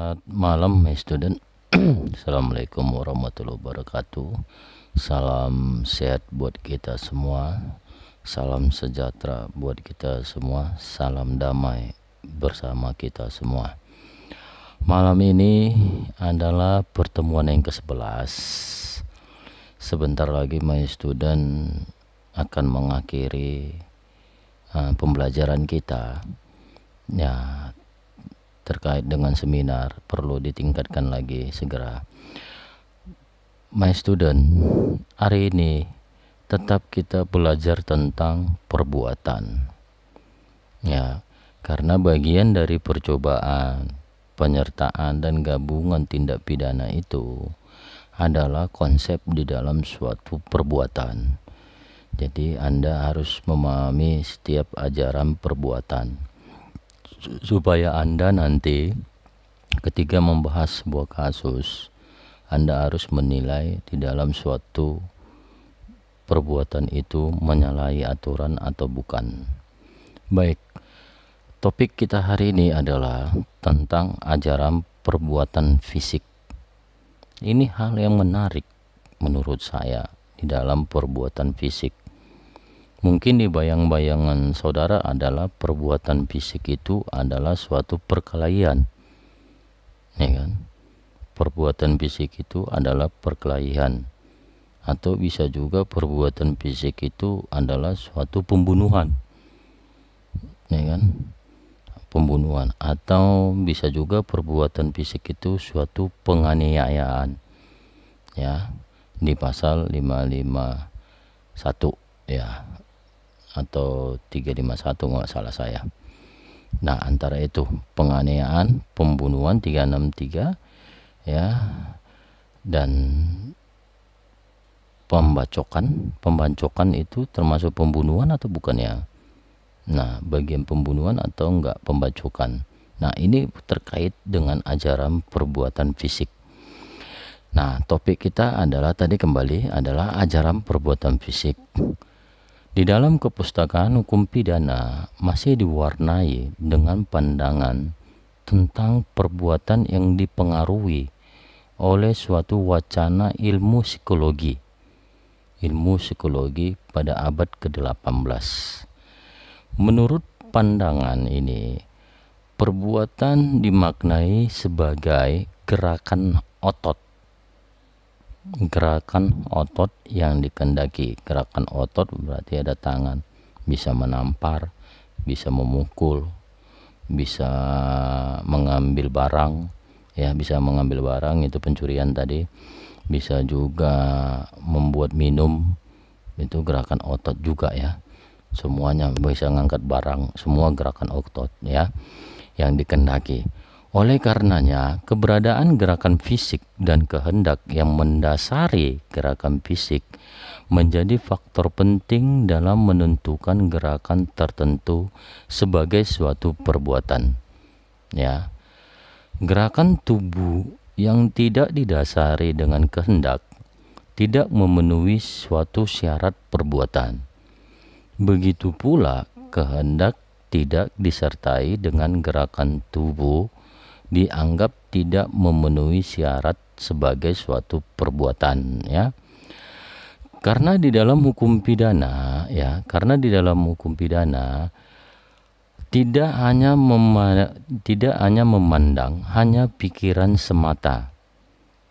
Selamat malam, my student. Assalamualaikum warahmatullahi wabarakatuh. Salam sehat buat kita semua. Salam sejahtera buat kita semua. Salam damai bersama kita semua. Malam ini adalah pertemuan yang ke-11. Sebentar lagi my student akan mengakhiri pembelajaran kita. Ya, terkait dengan seminar perlu ditingkatkan lagi segera. My student, hari ini tetap kita belajar tentang perbuatan. Ya, karena bagian dari percobaan, penyertaan dan gabungan tindak pidana itu adalah konsep di dalam suatu perbuatan. Jadi Anda harus memahami setiap ajaran perbuatan supaya Anda nanti ketika membahas sebuah kasus, Anda harus menilai di dalam suatu perbuatan itu menyalahi aturan atau bukan. Baik, topik kita hari ini adalah tentang ajaran perbuatan fisik. Ini hal yang menarik menurut saya di dalam perbuatan fisik. Mungkin di bayang-bayangan saudara adalah perbuatan fisik itu adalah suatu perkelahian, ya kan? Perbuatan fisik itu adalah perkelahian, atau bisa juga perbuatan fisik itu adalah suatu pembunuhan, ya kan? Pembunuhan, atau bisa juga perbuatan fisik itu suatu penganiayaan, ya, di pasal 551, ya, atau 351 nggak salah saya. Nah, antara itu penganiayaan, pembunuhan 363, ya, dan pembacokan itu termasuk pembunuhan atau bukan ya? Nah, bagian pembunuhan atau enggak pembacokan. Nah, ini terkait dengan ajaran perbuatan fisik. Nah, topik kita adalah tadi kembali adalah ajaran perbuatan fisik. Di dalam kepustakaan hukum pidana masih diwarnai dengan pandangan tentang perbuatan yang dipengaruhi oleh suatu wacana ilmu psikologi pada abad ke-18. Menurut pandangan ini, perbuatan dimaknai sebagai gerakan otot yang dikehendaki. Gerakan otot berarti ada tangan, bisa menampar, bisa memukul, bisa mengambil barang, ya, bisa mengambil barang itu pencurian tadi, bisa juga membuat minum, itu gerakan otot juga, ya. Semuanya bisa mengangkat barang, semua gerakan otot, ya, yang dikehendaki. Oleh karenanya, keberadaan gerakan fisik dan kehendak yang mendasari gerakan fisik menjadi faktor penting dalam menentukan gerakan tertentu sebagai suatu perbuatan. Ya, gerakan tubuh yang tidak didasari dengan kehendak tidak memenuhi suatu syarat perbuatan. Begitu pula kehendak tidak disertai dengan gerakan tubuh dianggap tidak memenuhi syarat sebagai suatu perbuatan, ya. Karena di dalam hukum pidana, tidak hanya memandang hanya pikiran semata.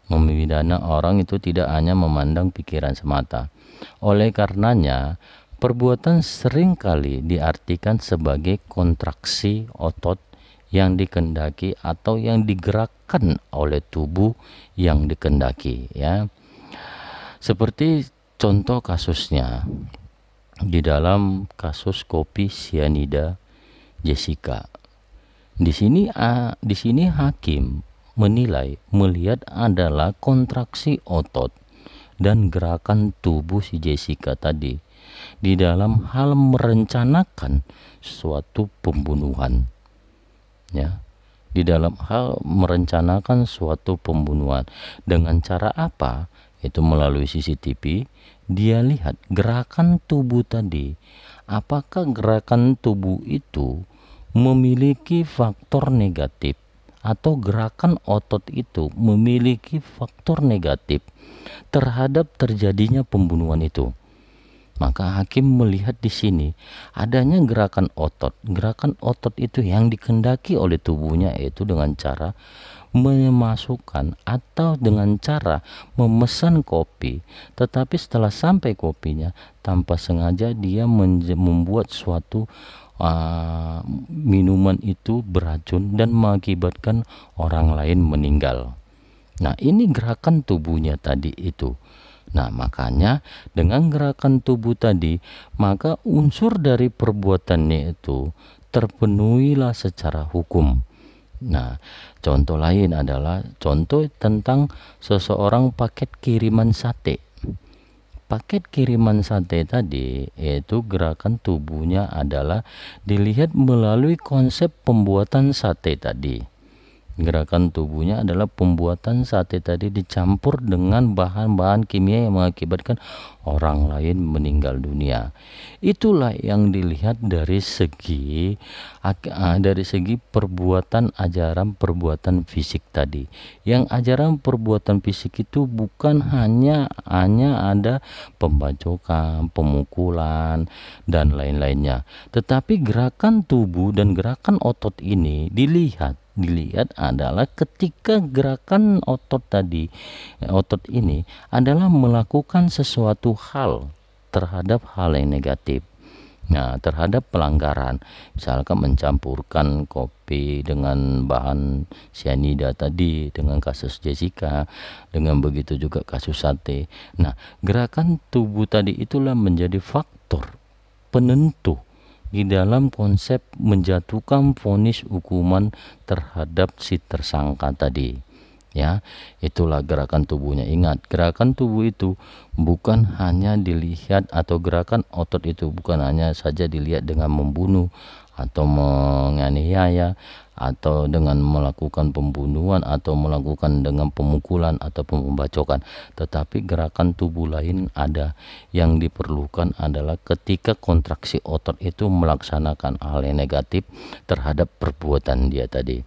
Memidana orang itu tidak hanya memandang pikiran semata. Oleh karenanya, perbuatan seringkali diartikan sebagai kontraksi otot yang dikehendaki atau yang digerakkan oleh tubuh yang dikehendaki, ya. Seperti contoh kasusnya di dalam kasus kopi sianida Jessica. Di sini hakim melihat adalah kontraksi otot dan gerakan tubuh si Jessica tadi di dalam hal merencanakan suatu pembunuhan, ya, di dalam hal merencanakan suatu pembunuhan. Dengan cara apa? Itu melalui CCTV dia lihat gerakan tubuh tadi, apakah gerakan tubuh itu memiliki faktor negatif atau gerakan otot itu memiliki faktor negatif terhadap terjadinya pembunuhan itu. Maka hakim melihat di sini adanya gerakan otot. Gerakan otot itu yang dikehendaki oleh tubuhnya, yaitu dengan cara memasukkan atau dengan cara memesan kopi, tetapi setelah sampai kopinya tanpa sengaja dia membuat suatu minuman itu beracun dan mengakibatkan orang lain meninggal. Nah, ini gerakan tubuhnya tadi itu. Nah, makanya dengan gerakan tubuh tadi, maka unsur dari perbuatannya itu terpenuhilah secara hukum. Nah, contoh lain adalah contoh tentang seseorang paket kiriman sate. Paket kiriman sate tadi, yaitu gerakan tubuhnya adalah dilihat melalui konsep pembuatan sate tadi. Gerakan tubuhnya adalah pembuatan sate tadi dicampur dengan bahan-bahan kimia yang mengakibatkan orang lain meninggal dunia. Itulah yang dilihat dari segi perbuatan ajaran perbuatan fisik tadi. Yang ajaran perbuatan fisik itu bukan hanya ada pembacokan, pemukulan dan lain-lainnya, tetapi gerakan tubuh dan gerakan otot ini dilihat adalah ketika gerakan otot ini adalah melakukan sesuatu hal terhadap hal yang negatif. Nah, terhadap pelanggaran, misalkan mencampurkan kopi dengan bahan cyanida tadi, dengan kasus Jessica, dengan begitu juga kasus sate. Nah, gerakan tubuh tadi itulah menjadi faktor penentu di dalam konsep menjatuhkan vonis hukuman terhadap si tersangka tadi. Ya, itulah gerakan tubuhnya. Ingat, gerakan tubuh itu bukan hanya dilihat, atau gerakan otot itu bukan hanya saja dilihat dengan membunuh atau menganiaya atau dengan melakukan pembunuhan atau melakukan dengan pemukulan atau pembacokan, tetapi gerakan tubuh lain ada yang diperlukan adalah ketika kontraksi otot itu melaksanakan hal yang negatif terhadap perbuatan dia tadi.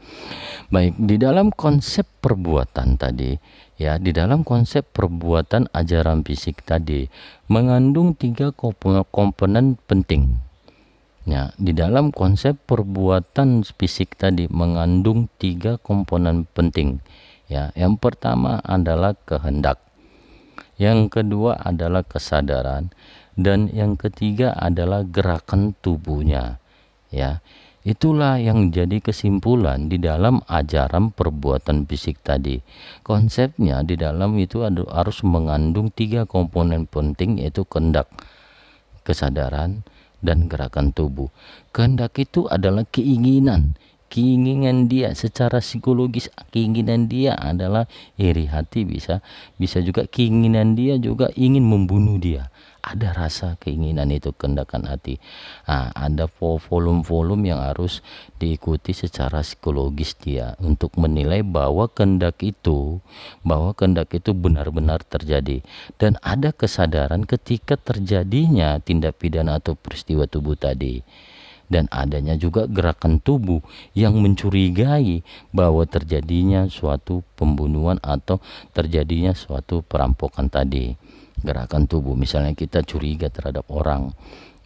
Baik, di dalam konsep perbuatan tadi, ya, di dalam konsep perbuatan ajaran fisik tadi mengandung 3 komponen penting. Ya, di dalam konsep perbuatan fisik tadi mengandung 3 komponen penting. Ya, yang pertama adalah kehendak, yang kedua adalah kesadaran, dan yang ketiga adalah gerakan tubuhnya. Ya, itulah yang jadi kesimpulan di dalam ajaran perbuatan fisik tadi. Konsepnya di dalam itu harus mengandung 3 komponen penting, yaitu kehendak, kesadaran, dan gerakan tubuh. Kehendak itu adalah keinginan dia secara psikologis. Keinginan dia adalah iri hati, bisa juga keinginan dia juga ingin membunuh dia. Ada rasa keinginan itu, kehendakan hati. Ada volume-volume yang harus diikuti secara psikologis dia untuk menilai bahwa kehendak itu benar-benar terjadi. Dan ada kesadaran ketika terjadinya tindak pidana atau peristiwa tubuh tadi. Dan adanya juga gerakan tubuh yang mencurigai bahwa terjadinya suatu pembunuhan atau terjadinya suatu perampokan tadi. Gerakan tubuh, misalnya kita curiga terhadap orang,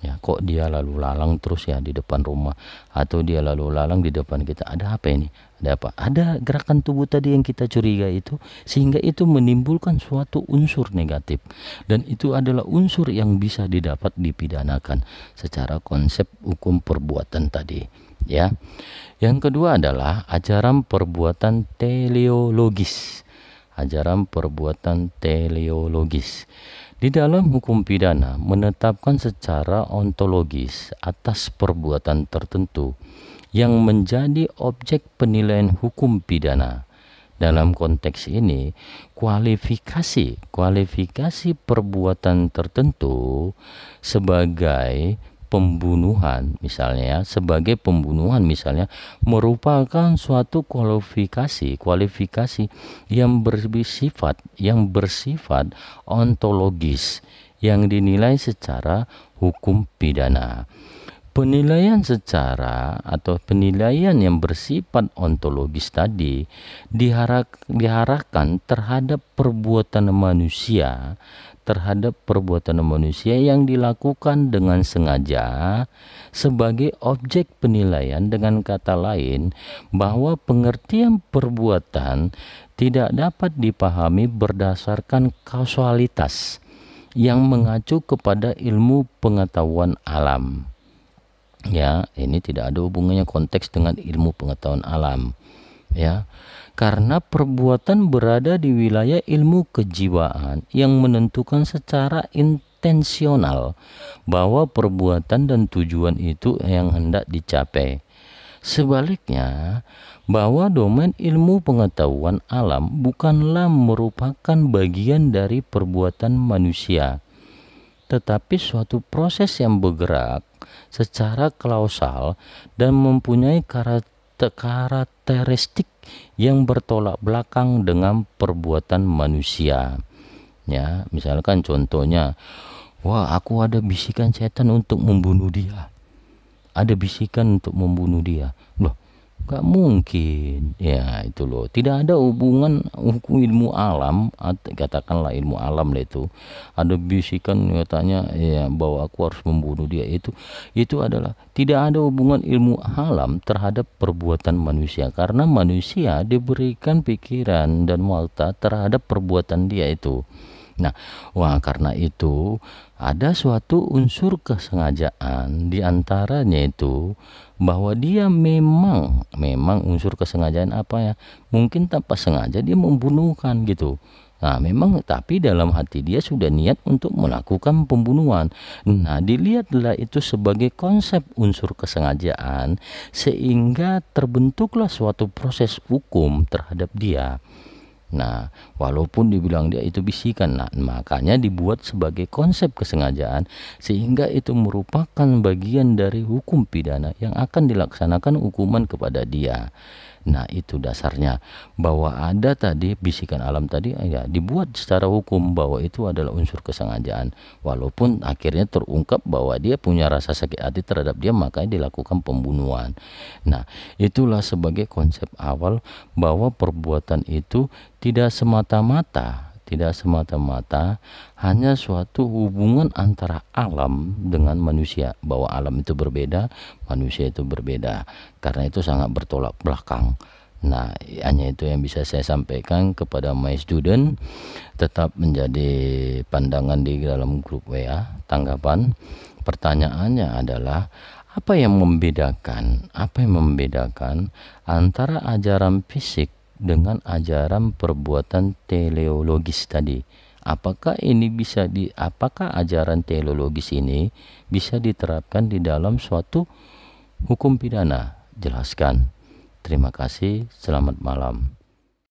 ya, kok dia lalu lalang terus ya di depan rumah, atau dia lalu lalang di depan kita, ada apa ini, ada apa, ada gerakan tubuh tadi yang kita curiga itu, sehingga itu menimbulkan suatu unsur negatif, dan itu adalah unsur yang bisa didapat dipidanakan secara konsep hukum perbuatan tadi. Ya, yang kedua adalah ajaran perbuatan teleologis. Ajaran perbuatan teleologis di dalam hukum pidana menetapkan secara ontologis atas perbuatan tertentu yang menjadi objek penilaian hukum pidana. Dalam konteks ini, kualifikasi perbuatan tertentu sebagai pembunuhan misalnya, merupakan suatu kualifikasi yang bersifat ontologis yang dinilai secara hukum pidana. Penilaian secara atau penilaian yang bersifat ontologis tadi diarahkan terhadap perbuatan manusia yang dilakukan dengan sengaja sebagai objek penilaian. Dengan kata lain, bahwa pengertian perbuatan tidak dapat dipahami berdasarkan kausalitas yang mengacu kepada ilmu pengetahuan alam. Ya, ini tidak ada hubungannya konteks dengan ilmu pengetahuan alam. Ya, karena perbuatan berada di wilayah ilmu kejiwaan yang menentukan secara intensional bahwa perbuatan dan tujuan itu yang hendak dicapai. Sebaliknya, bahwa domain ilmu pengetahuan alam bukanlah merupakan bagian dari perbuatan manusia, tetapi suatu proses yang bergerak secara kausal dan mempunyai karakteristik yang bertolak belakang dengan perbuatan manusia. Ya, misalkan contohnya, wah, aku ada bisikan setan untuk membunuh dia. Ada bisikan untuk membunuh dia. Loh, gak mungkin. Ya, itu loh. Tidak ada hubungan hukum ilmu alam, katakanlah ilmu alam lah itu. Ada bisikan katanya ya bahwa aku harus membunuh dia, itu adalah tidak ada hubungan ilmu alam terhadap perbuatan manusia, karena manusia diberikan pikiran dan watak terhadap perbuatan dia itu. Nah, karena itu ada suatu unsur kesengajaan di antaranya itu bahwa dia memang unsur kesengajaan apa ya? Mungkin tanpa sengaja dia membunuhkan gitu. Nah, memang tapi dalam hati dia sudah niat untuk melakukan pembunuhan. Nah, dilihatlah itu sebagai konsep unsur kesengajaan sehingga terbentuklah suatu proses hukum terhadap dia. Nah, walaupun dibilang dia itu bisikan, nah makanya dibuat sebagai konsep kesengajaan sehingga itu merupakan bagian dari hukum pidana yang akan dilaksanakan hukuman kepada dia. Nah, itu dasarnya bahwa ada tadi bisikan alam tadi ya dibuat secara hukum bahwa itu adalah unsur kesengajaan, walaupun akhirnya terungkap bahwa dia punya rasa sakit hati terhadap dia, makanya dilakukan pembunuhan. Nah, itulah sebagai konsep awal bahwa perbuatan itu tidak semata-mata hanya suatu hubungan antara alam dengan manusia, bahwa alam itu berbeda, manusia itu berbeda, karena itu sangat bertolak belakang. Nah, hanya itu yang bisa saya sampaikan kepada my student. Tetap menjadi pandangan di dalam grup WA. Tanggapan pertanyaannya adalah apa yang membedakan antara ajaran fisik dengan ajaran perbuatan teleologis tadi? Apakah ajaran teleologis ini bisa diterapkan di dalam suatu hukum pidana? Jelaskan. Terima kasih. Selamat malam.